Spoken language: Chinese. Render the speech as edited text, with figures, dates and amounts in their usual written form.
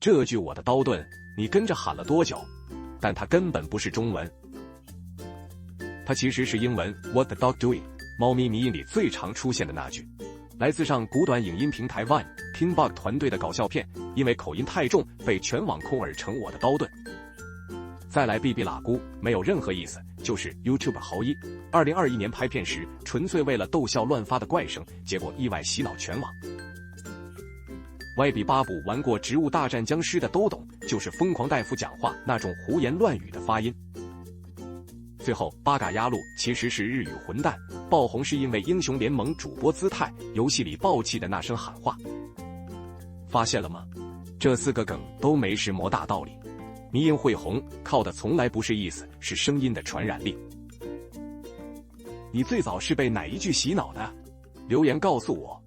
这句我的刀盾，你跟着喊了多久？但它根本不是中文，它其实是英文 What the dog doing？ 猫咪迷因里最常出现的那句，来自上古短影音平台 Vine。Kingbug 团队的搞笑片，因为口音太重，被全网控而成我的刀盾。再来哔哔喇咕，没有任何意思，就是 YouTube 豪一。2021年拍片时，纯粹为了逗笑乱发的怪声，结果意外洗脑全网。歪比巴布玩过《植物大战僵尸》的都懂，就是疯狂大夫讲话那种胡言乱语的发音。最后，八嘎呀路其实是日语混蛋，爆红是因为英雄联盟主播姿态，游戏里爆气的那声喊话。发现了吗？这4个梗都没什么大道理。迷因会红，靠的从来不是意思，是声音的传染力。你最早是被哪一句洗脑的？留言告诉我。